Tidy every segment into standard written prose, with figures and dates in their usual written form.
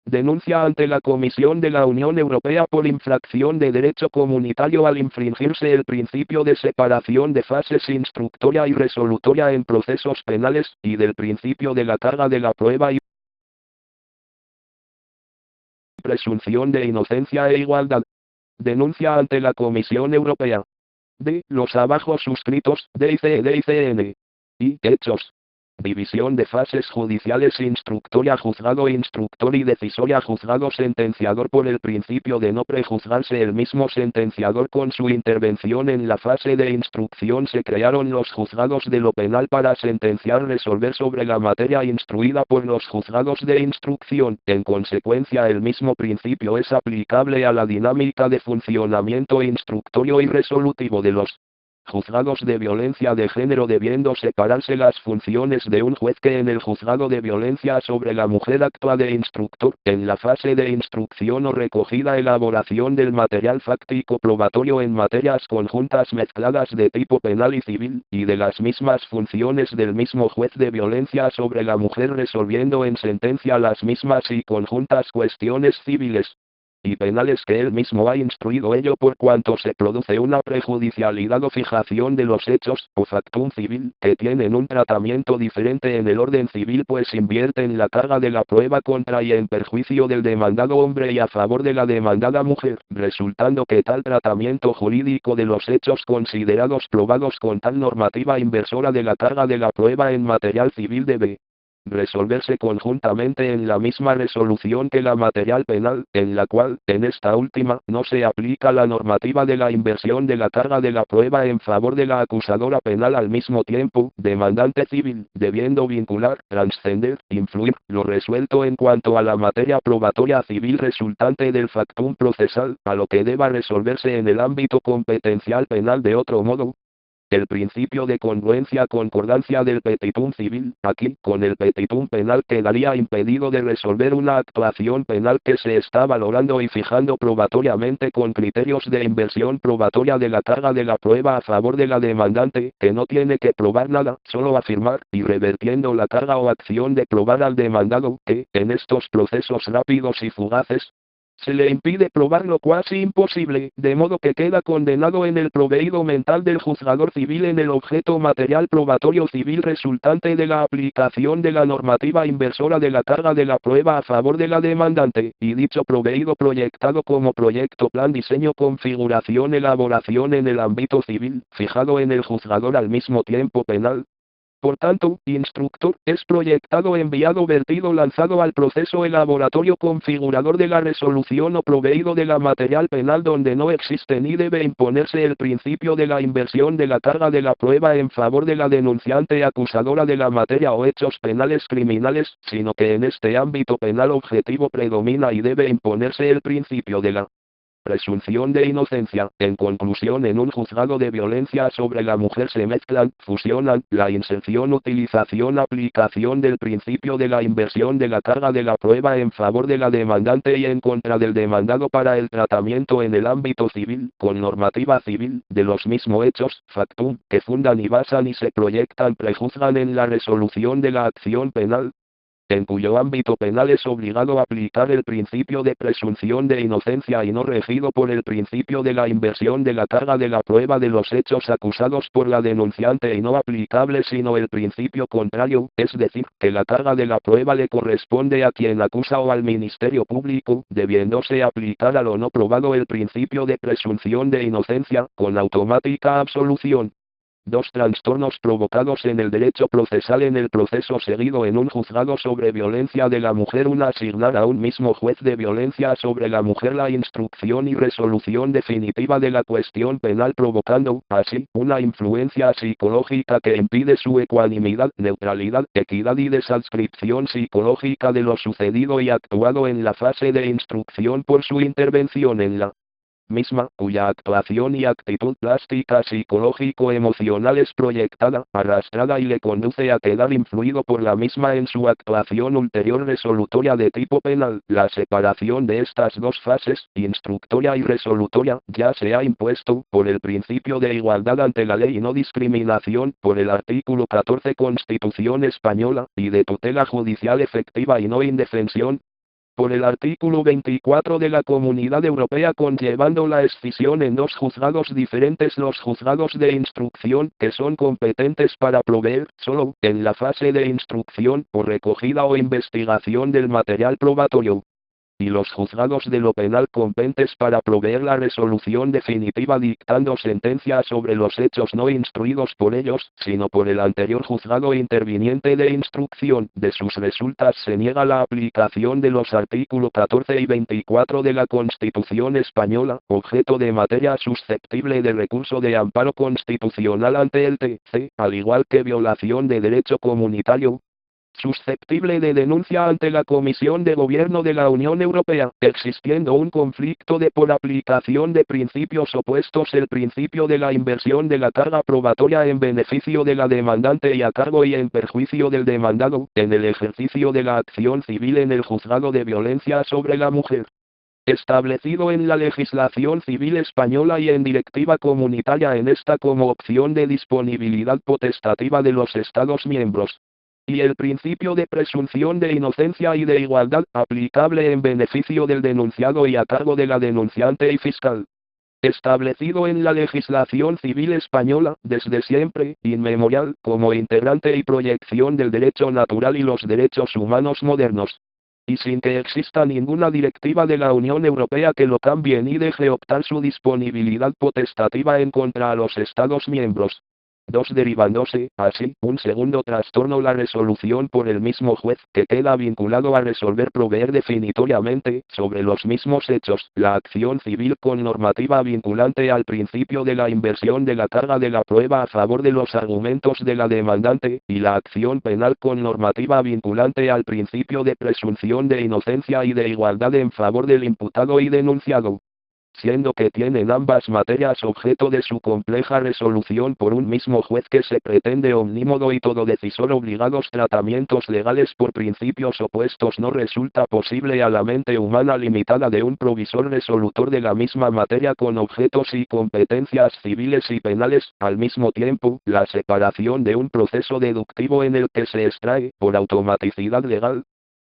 Denuncia ante la Comisión de la Unión Europea por infracción de derecho comunitario al infringirse el principio de separación de fases instructoria y resolutoria en procesos penales, y del principio de la carga de la prueba y presunción de inocencia e igualdad. Denuncia ante la Comisión Europea. D. Los abajo suscritos, DICN. Y. Hechos. División de fases judiciales: instructoria, juzgado instructor y decisoria, juzgado sentenciador. Por el principio de no prejuzgarse el mismo sentenciador con su intervención en la fase de instrucción, se crearon los juzgados de lo penal para sentenciar, resolver sobre la materia instruida por los juzgados de instrucción. En consecuencia, el mismo principio es aplicable a la dinámica de funcionamiento instructorio y resolutivo de los juzgados de violencia de género, debiendo separarse las funciones de un juez que en el juzgado de violencia sobre la mujer actúa de instructor, en la fase de instrucción o recogida, elaboración del material fáctico probatorio en materias conjuntas mezcladas de tipo penal y civil, y de las mismas funciones del mismo juez de violencia sobre la mujer, resolviendo en sentencia las mismas y conjuntas cuestiones civiles y penales que él mismo ha instruido, ello por cuanto se produce una prejudicialidad o fijación de los hechos, o factum civil, que tienen un tratamiento diferente en el orden civil, pues invierten la carga de la prueba contra y en perjuicio del demandado hombre y a favor de la demandada mujer, resultando que tal tratamiento jurídico de los hechos considerados probados con tal normativa inversora de la carga de la prueba en material civil debe resolverse conjuntamente en la misma resolución que la material penal, en la cual, en esta última, no se aplica la normativa de la inversión de la carga de la prueba en favor de la acusadora penal. Al mismo tiempo, demandante civil, debiendo vincular, trascender, influir, lo resuelto en cuanto a la materia probatoria civil resultante del factum procesal, a lo que deba resolverse en el ámbito competencial penal de otro modo. El principio de congruencia, concordancia del petitum civil, aquí, con el petitum penal, quedaría impedido de resolver una actuación penal que se está valorando y fijando probatoriamente con criterios de inversión probatoria de la carga de la prueba a favor de la demandante, que no tiene que probar nada, solo afirmar, y revertiendo la carga o acción de probar al demandado, que, en estos procesos rápidos y fugaces, se le impide probar lo cuasi imposible, de modo que queda condenado en el proveído mental del juzgador civil en el objeto material probatorio civil resultante de la aplicación de la normativa inversora de la carga de la prueba a favor de la demandante, y dicho proveído proyectado como proyecto, plan, diseño, configuración, elaboración en el ámbito civil, fijado en el juzgador al mismo tiempo penal. Por tanto, instructor, es proyectado, enviado, vertido, lanzado al proceso elaboratorio configurador de la resolución o proveído de la material penal, donde no existe ni debe imponerse el principio de la inversión de la carga de la prueba en favor de la denunciante acusadora de la materia o hechos penales criminales, sino que en este ámbito penal objetivo predomina y debe imponerse el principio de la presunción de inocencia. En conclusión, en un juzgado de violencia sobre la mujer se mezclan, fusionan, la inserción, utilización, aplicación del principio de la inversión de la carga de la prueba en favor de la demandante y en contra del demandado para el tratamiento en el ámbito civil, con normativa civil, de los mismos hechos, factum, que fundan y basan y se proyectan, prejuzgan en la resolución de la acción penal, en cuyo ámbito penal es obligado a aplicar el principio de presunción de inocencia y no regido por el principio de la inversión de la carga de la prueba de los hechos acusados por la denunciante y no aplicable sino el principio contrario, es decir, que la carga de la prueba le corresponde a quien acusa o al Ministerio Público, debiéndose aplicar a lo no probado el principio de presunción de inocencia, con automática absolución. Dos trastornos provocados en el derecho procesal en el proceso seguido en un juzgado sobre violencia de la mujer. Una, asignar a un mismo juez de violencia sobre la mujer la instrucción y resolución definitiva de la cuestión penal, provocando, así, una influencia psicológica que impide su ecuanimidad, neutralidad, equidad y desadscripción psicológica de lo sucedido y actuado en la fase de instrucción por su intervención en la misma, cuya actuación y actitud plástica psicológico-emocional es proyectada, arrastrada y le conduce a quedar influido por la misma en su actuación ulterior resolutoria de tipo penal. La separación de estas dos fases, instructoria y resolutoria, ya se ha impuesto, por el principio de igualdad ante la ley y no discriminación, por el artículo 14 Constitución Española, y de tutela judicial efectiva y no indefensión, por el artículo 24 de la Comunidad Europea, conllevando la escisión en dos juzgados diferentes: los juzgados de instrucción, que son competentes para proveer, solo, en la fase de instrucción, o recogida o investigación del material probatorio, y los juzgados de lo penal, competentes para proveer la resolución definitiva dictando sentencia sobre los hechos no instruidos por ellos, sino por el anterior juzgado interviniente de instrucción. De sus resultas se niega la aplicación de los artículos 14 y 24 de la Constitución Española, objeto de materia susceptible de recurso de amparo constitucional ante el TC, al igual que violación de derecho comunitario, susceptible de denuncia ante la Comisión de Gobierno de la Unión Europea, existiendo un conflicto de por aplicación de principios opuestos: el principio de la inversión de la carga probatoria en beneficio de la demandante y a cargo y en perjuicio del demandado, en el ejercicio de la acción civil en el juzgado de violencia sobre la mujer, establecido en la legislación civil española y en directiva comunitaria en esta como opción de disponibilidad potestativa de los Estados miembros, y el principio de presunción de inocencia y de igualdad, aplicable en beneficio del denunciado y a cargo de la denunciante y fiscal, establecido en la legislación civil española, desde siempre, inmemorial, como integrante y proyección del derecho natural y los derechos humanos modernos, y sin que exista ninguna directiva de la Unión Europea que lo cambie ni deje optar su disponibilidad potestativa en contra a los Estados miembros. 2. Derivándose, así, un segundo trastorno la resolución por el mismo juez, que queda vinculado a resolver proveer definitoriamente, sobre los mismos hechos, la acción civil con normativa vinculante al principio de la inversión de la carga de la prueba a favor de los argumentos de la demandante, y la acción penal con normativa vinculante al principio de presunción de inocencia y de igualdad en favor del imputado y denunciado, siendo que tienen ambas materias objeto de su compleja resolución por un mismo juez, que se pretende omnímodo y todo decisor obligados tratamientos legales por principios opuestos no resulta posible a la mente humana limitada de un provisor resolutor de la misma materia con objetos y competencias civiles y penales. Al mismo tiempo, la separación de un proceso deductivo en el que se extrae, por automaticidad legal,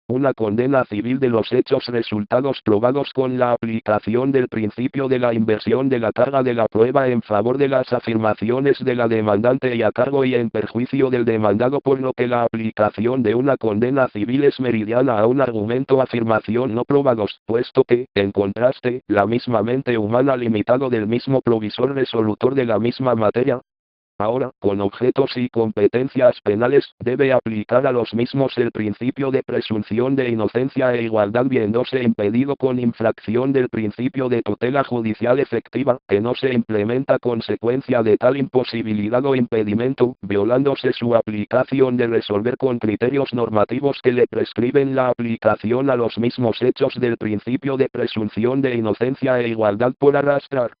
una condena civil de los hechos resultados probados con la aplicación del principio de la inversión de la carga de la prueba en favor de las afirmaciones de la demandante y a cargo y en perjuicio del demandado, por lo que la aplicación de una condena civil es meridiana a un argumento afirmación no probados, puesto que, en contraste, la misma mente humana limitado del mismo provisor resolutor de la misma materia, ahora, con objetos y competencias penales, debe aplicar a los mismos el principio de presunción de inocencia e igualdad, viéndose impedido con infracción del principio de tutela judicial efectiva, que no se implementa consecuencia de tal imposibilidad o impedimento, violándose su aplicación de resolver con criterios normativos que le prescriben la aplicación a los mismos hechos del principio de presunción de inocencia e igualdad por arrastrar,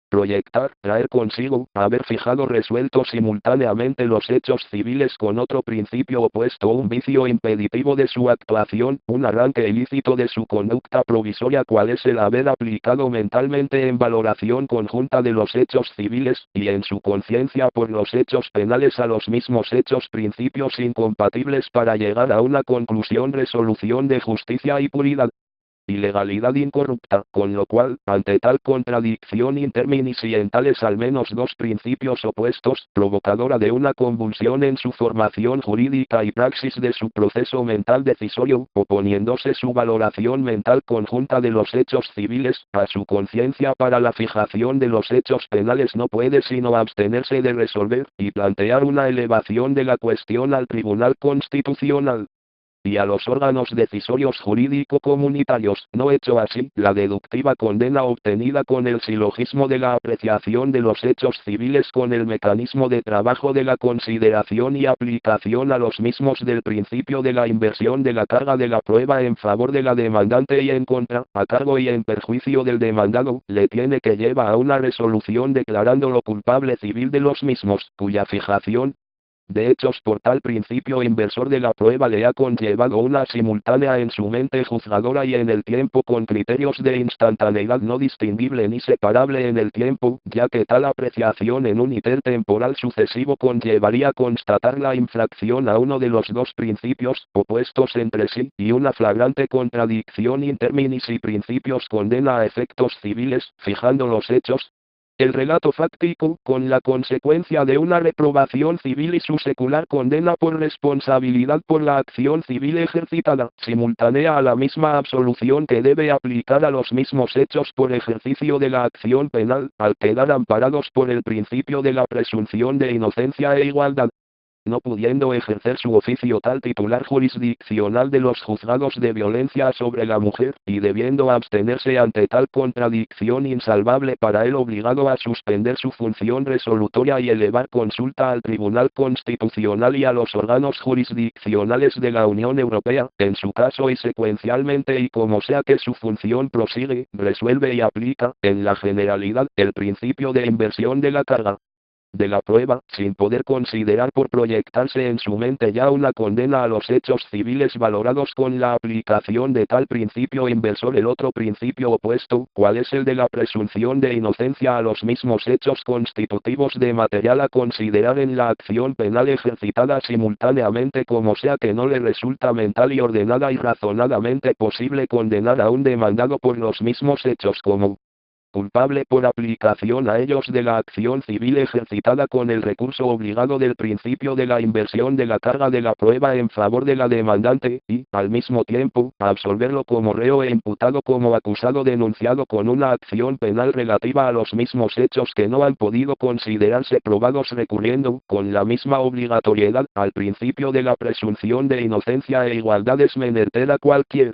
proyectar, traer consigo, haber fijado resuelto simultáneamente los hechos civiles con otro principio opuesto, un vicio impeditivo de su actuación, un arranque ilícito de su conducta provisoria, cual es el haber aplicado mentalmente en valoración conjunta de los hechos civiles, y en su conciencia por los hechos penales a los mismos hechos principios incompatibles para llegar a una conclusión resolución de justicia y puridad, y legalidad incorrupta, con lo cual, ante tal contradicción interminis y en tales al menos dos principios opuestos, provocadora de una convulsión en su formación jurídica y praxis de su proceso mental decisorio, oponiéndose su valoración mental conjunta de los hechos civiles, a su conciencia para la fijación de los hechos penales, no puede sino abstenerse de resolver, y plantear una elevación de la cuestión al Tribunal Constitucional y a los órganos decisorios jurídico-comunitarios. No hecho así, la deductiva condena obtenida con el silogismo de la apreciación de los hechos civiles con el mecanismo de trabajo de la consideración y aplicación a los mismos del principio de la inversión de la carga de la prueba en favor de la demandante y en contra, a cargo y en perjuicio del demandado, le tiene que lleva a una resolución declarándolo culpable civil de los mismos, cuya fijación, de hechos por tal principio inversor de la prueba le ha conllevado una simultánea en su mente juzgadora y en el tiempo con criterios de instantaneidad no distinguible ni separable en el tiempo, ya que tal apreciación en un íter temporal sucesivo conllevaría constatar la infracción a uno de los dos principios opuestos entre sí, y una flagrante contradicción interminis y principios condena a efectos civiles, fijando los hechos, el relato fáctico, con la consecuencia de una reprobación civil y su secular condena por responsabilidad por la acción civil ejercitada, simultánea a la misma absolución que debe aplicar a los mismos hechos por ejercicio de la acción penal, al quedar amparados por el principio de la presunción de inocencia e igualdad. No pudiendo ejercer su oficio tal titular jurisdiccional de los juzgados de violencia sobre la mujer, y debiendo abstenerse ante tal contradicción insalvable para él obligado a suspender su función resolutoria y elevar consulta al Tribunal Constitucional y a los órganos jurisdiccionales de la Unión Europea, en su caso y secuencialmente y como sea que su función prosigue, resuelve y aplica, en la generalidad, el principio de inversión de la carga de la prueba, sin poder considerar por proyectarse en su mente ya una condena a los hechos civiles valorados con la aplicación de tal principio inversor el otro principio opuesto, cual es el de la presunción de inocencia a los mismos hechos constitutivos de material a considerar en la acción penal ejercitada simultáneamente como sea que no le resulta mental y ordenada y razonadamente posible condenar a un demandado por los mismos hechos como culpable por aplicación a ellos de la acción civil ejercitada con el recurso obligado del principio de la inversión de la carga de la prueba en favor de la demandante, y, al mismo tiempo, absolverlo como reo e imputado como acusado denunciado con una acción penal relativa a los mismos hechos que no han podido considerarse probados recurriendo, con la misma obligatoriedad, al principio de la presunción de inocencia e igualdad es menester a cualquier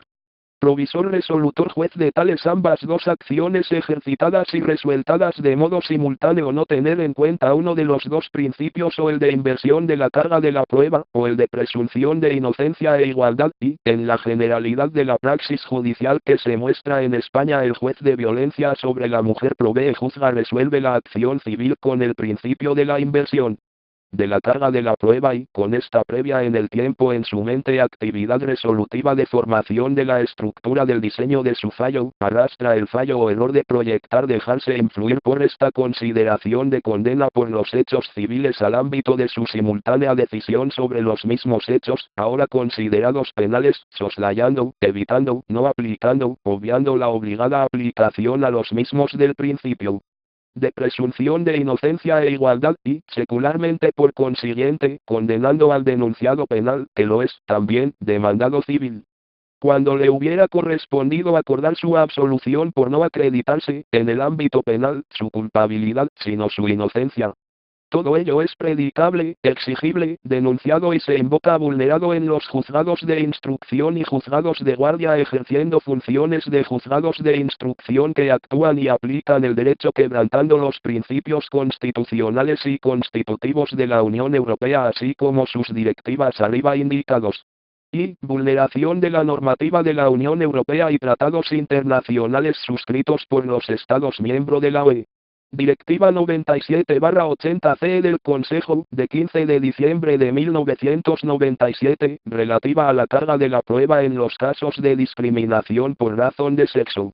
provisor resolutor juez de tales ambas dos acciones ejercitadas y resueltadas de modo simultáneo no tener en cuenta uno de los dos principios o el de inversión de la carga de la prueba, o el de presunción de inocencia e igualdad, y, en la generalidad de la praxis judicial que se muestra en España el juez de violencia sobre la mujer provee juzga resuelve la acción civil con el principio de la inversión de la carga de la prueba y, con esta previa en el tiempo en su mente actividad resolutiva de formación de la estructura del diseño de su fallo, arrastra el fallo o error de proyectar dejarse influir por esta consideración de condena por los hechos civiles al ámbito de su simultánea decisión sobre los mismos hechos, ahora considerados penales, soslayando, evitando, no aplicando, obviando la obligada aplicación a los mismos del principio de presunción de inocencia e igualdad y, secularmente por consiguiente, condenando al denunciado penal, que lo es, también, demandado civil. Cuando le hubiera correspondido acordar su absolución por no acreditarse, en el ámbito penal, su culpabilidad, sino su inocencia. Todo ello es predicable, exigible, denunciado y se invoca vulnerado en los juzgados de instrucción y juzgados de guardia ejerciendo funciones de juzgados de instrucción que actúan y aplican el derecho quebrantando los principios constitucionales y constitutivos de la Unión Europea así como sus directivas arriba indicados. Y, vulneración de la normativa de la Unión Europea y tratados internacionales suscritos por los Estados miembros de la UE. Directiva 97/80/CE del Consejo, de 15 de diciembre de 1997, relativa a la carga de la prueba en los casos de discriminación por razón de sexo.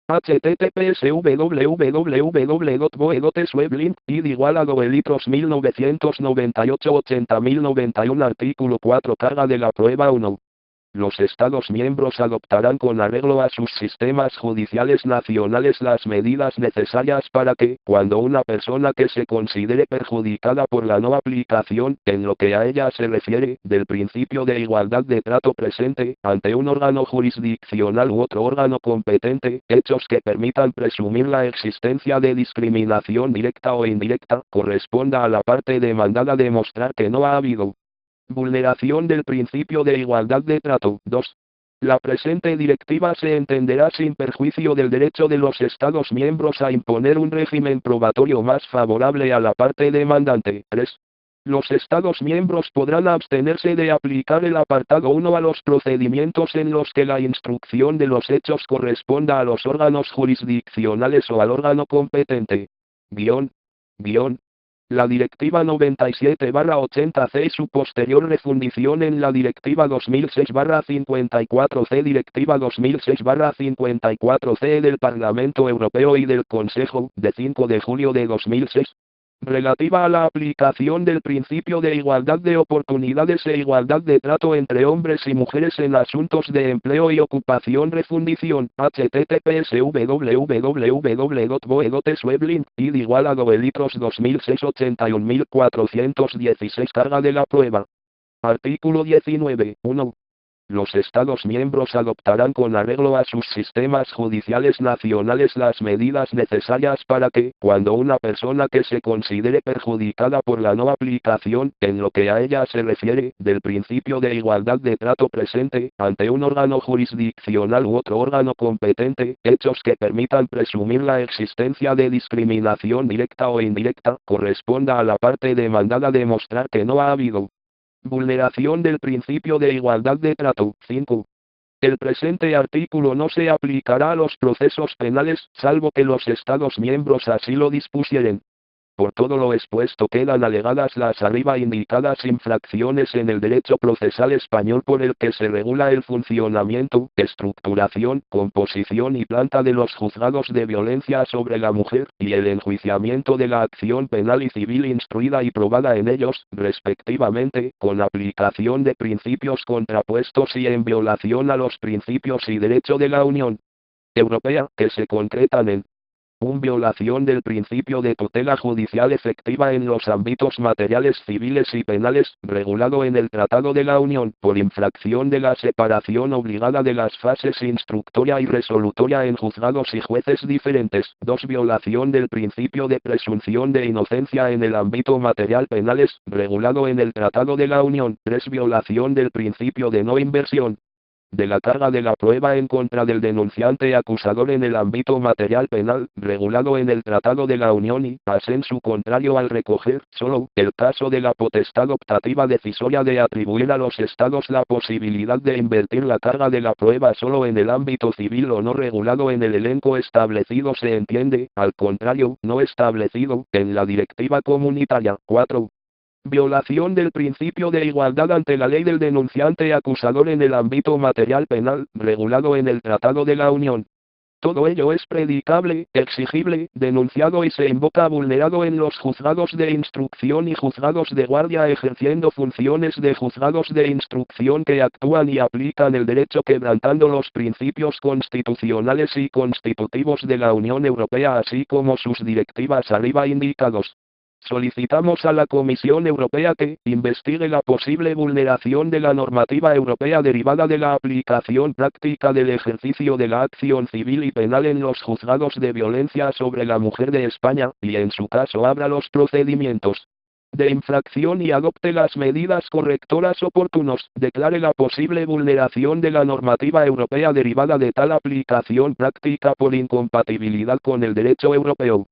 https www.boe.swebling, id igual a litros 1998 80.091 artículo 4 carga de la prueba 1. Los Estados miembros adoptarán con arreglo a sus sistemas judiciales nacionales las medidas necesarias para que, cuando una persona que se considere perjudicada por la no aplicación, en lo que a ella se refiere, del principio de igualdad de trato presente, ante un órgano jurisdiccional u otro órgano competente, hechos que permitan presumir la existencia de discriminación directa o indirecta, corresponda a la parte demandada demostrar que no ha habido vulneración del principio de igualdad de trato. 2. La presente directiva se entenderá sin perjuicio del derecho de los Estados miembros a imponer un régimen probatorio más favorable a la parte demandante. 3. Los Estados miembros podrán abstenerse de aplicar el apartado 1 a los procedimientos en los que la instrucción de los hechos corresponda a los órganos jurisdiccionales o al órgano competente. La Directiva 97/80/C y su posterior refundición en la Directiva 2006/54/C, Directiva 2006/54/C del Parlamento Europeo y del Consejo, de 5 de julio de 2006, relativa a la aplicación del principio de igualdad de oportunidades e igualdad de trato entre hombres y mujeres en asuntos de empleo y ocupación. Refundición, https://www.boe.swebling, id igual a $2 2006 81416. Carga de la prueba. Artículo 19. 1. Los Estados miembros adoptarán con arreglo a sus sistemas judiciales nacionales las medidas necesarias para que, cuando una persona que se considere perjudicada por la no aplicación, en lo que a ella se refiere, del principio de igualdad de trato presente, ante un órgano jurisdiccional u otro órgano competente, hechos que permitan presumir la existencia de discriminación directa o indirecta, corresponda a la parte demandada demostrar que no ha habido vulneración del principio de igualdad de trato. 5. El presente artículo no se aplicará a los procesos penales, salvo que los Estados miembros así lo dispusieren. Por todo lo expuesto quedan alegadas las arriba indicadas infracciones en el derecho procesal español por el que se regula el funcionamiento, estructuración, composición y planta de los juzgados de violencia sobre la mujer, y el enjuiciamiento de la acción penal y civil instruida y probada en ellos, respectivamente, con aplicación de principios contrapuestos y en violación a los principios y derecho de la Unión Europea, que se concretan en 1. Violación del principio de tutela judicial efectiva en los ámbitos materiales civiles y penales, regulado en el Tratado de la Unión, por infracción de la separación obligada de las fases instructoria y resolutoria en juzgados y jueces diferentes. 2. Violación del principio de presunción de inocencia en el ámbito material penales, regulado en el Tratado de la Unión. 3. Violación del principio de no inversión de la carga de la prueba en contra del denunciante acusador en el ámbito material penal, regulado en el Tratado de la Unión y, a sensu contrario al recoger, solo, el caso de la potestad optativa decisoria de atribuir a los Estados la posibilidad de invertir la carga de la prueba solo en el ámbito civil o no regulado en el elenco establecido se entiende, al contrario, no establecido, en la Directiva Comunitaria. 4. Violación del principio de igualdad ante la ley del denunciante acusador en el ámbito material penal, regulado en el Tratado de la Unión. Todo ello es predicable, exigible, denunciado y se invoca vulnerado en los juzgados de instrucción y juzgados de guardia ejerciendo funciones de juzgados de instrucción que actúan y aplican el derecho quebrantando los principios constitucionales y constitutivos de la Unión Europea así como sus directivas arriba indicados. Solicitamos a la Comisión Europea que investigue la posible vulneración de la normativa europea derivada de la aplicación práctica del ejercicio de la acción civil y penal en los juzgados de violencia sobre la mujer de España, y en su caso abra los procedimientos de infracción y adopte las medidas correctoras oportunos, declare la posible vulneración de la normativa europea derivada de tal aplicación práctica por incompatibilidad con el derecho europeo,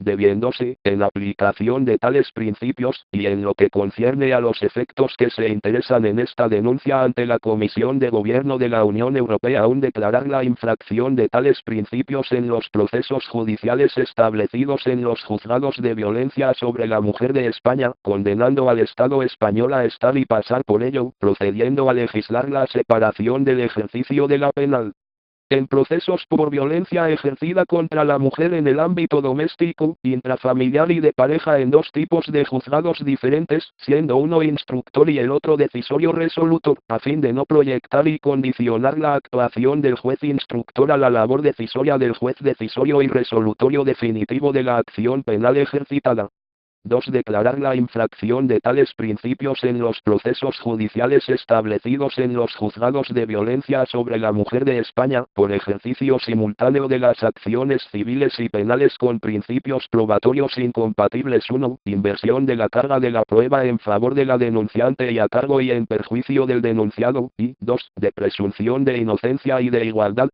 debiéndose, en aplicación de tales principios, y en lo que concierne a los efectos que se interesan en esta denuncia ante la Comisión de Gobierno de la Unión Europea aún declarar la infracción de tales principios en los procesos judiciales establecidos en los juzgados de violencia sobre la mujer de España, condenando al Estado español a estar y pasar por ello, procediendo a legislar la separación del ejercicio de la penal en procesos por violencia ejercida contra la mujer en el ámbito doméstico, intrafamiliar y de pareja en dos tipos de juzgados diferentes, siendo uno instructor y el otro decisorio resolutor, a fin de no proyectar y condicionar la actuación del juez instructor a la labor decisoria del juez decisorio y resolutorio definitivo de la acción penal ejercitada. 2. Declarar la infracción de tales principios en los procesos judiciales establecidos en los juzgados de violencia sobre la mujer de España, por ejercicio simultáneo de las acciones civiles y penales con principios probatorios incompatibles. 1. Inversión de la carga de la prueba en favor de la denunciante y a cargo y en perjuicio del denunciado, y 2. De presunción de inocencia y de igualdad,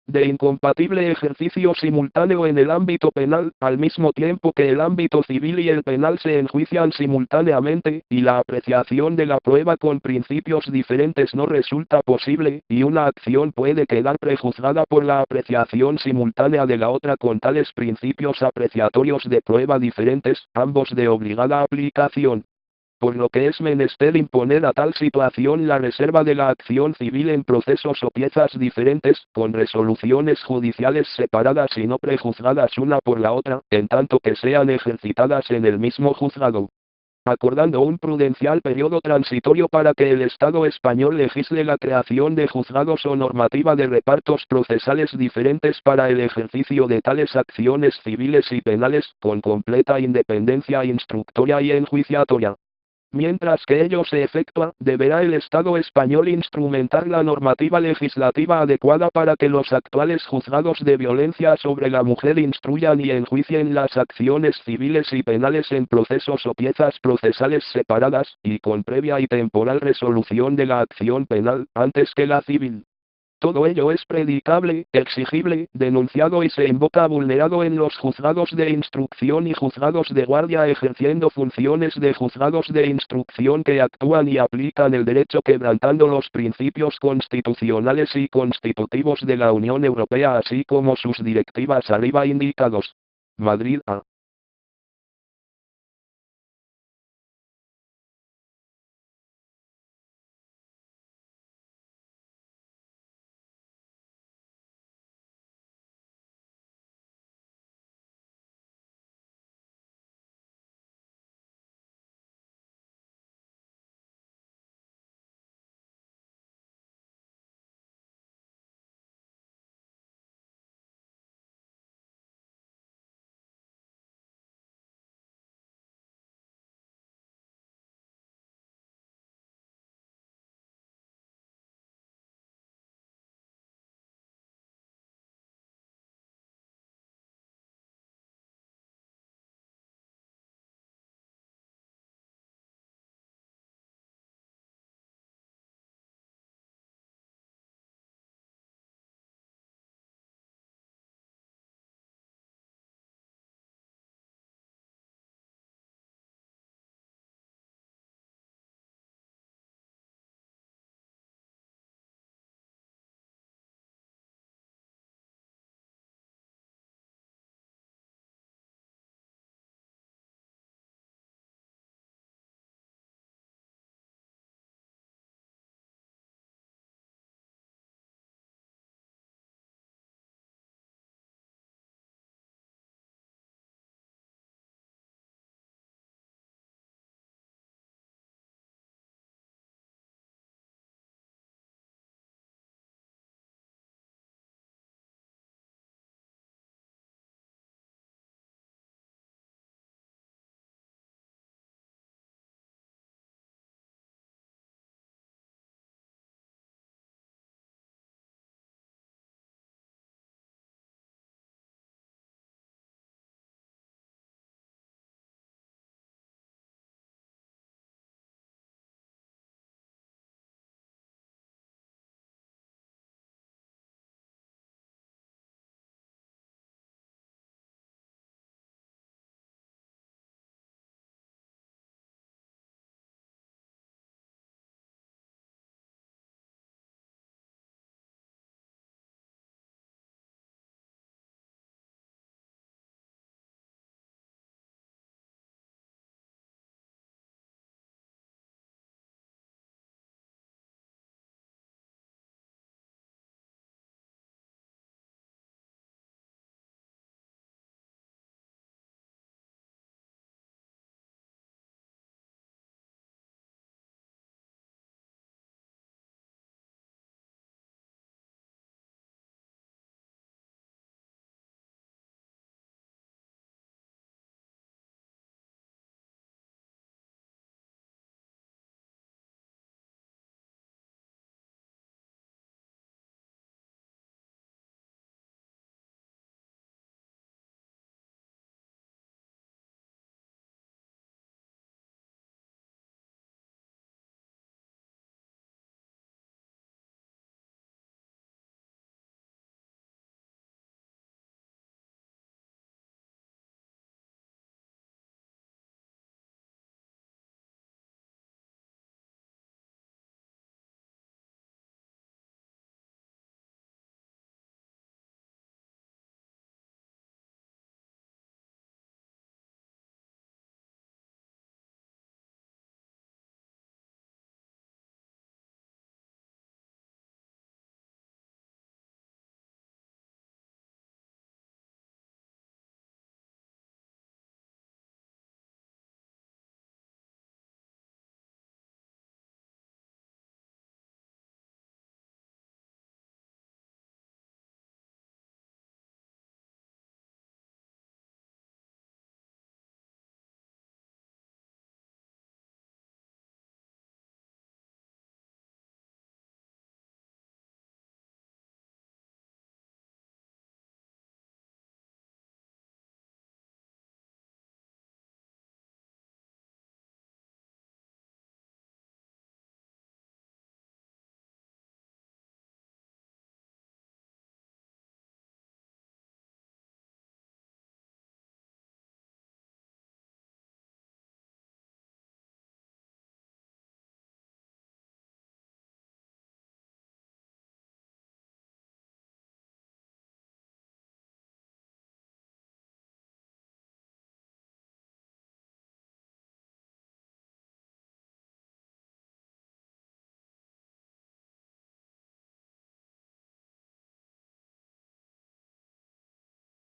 de incompatible ejercicio simultáneo en el ámbito penal, al mismo tiempo que el ámbito civil y el penal se enjuician simultáneamente, y la apreciación de la prueba con principios diferentes no resulta posible, y una acción puede quedar prejuzgada por la apreciación simultánea de la otra con tales principios apreciatorios de prueba diferentes, ambos de obligada aplicación. Por lo que es menester imponer a tal situación la reserva de la acción civil en procesos o piezas diferentes, con resoluciones judiciales separadas y no prejuzgadas una por la otra, en tanto que sean ejercitadas en el mismo juzgado. Acordando un prudencial periodo transitorio para que el Estado español legisle la creación de juzgados o normativa de repartos procesales diferentes para el ejercicio de tales acciones civiles y penales, con completa independencia instructoria y enjuiciatoria. Mientras que ello se efectúa, deberá el Estado español instrumentar la normativa legislativa adecuada para que los actuales juzgados de violencia sobre la mujer instruyan y enjuicien las acciones civiles y penales en procesos o piezas procesales separadas, y con previa y temporal resolución de la acción penal, antes que la civil. Todo ello es predicable, exigible, denunciado y se invoca vulnerado en los juzgados de instrucción y juzgados de guardia ejerciendo funciones de juzgados de instrucción que actúan y aplican el derecho quebrantando los principios constitucionales y constitutivos de la Unión Europea así como sus directivas arriba indicados. Madrid, A.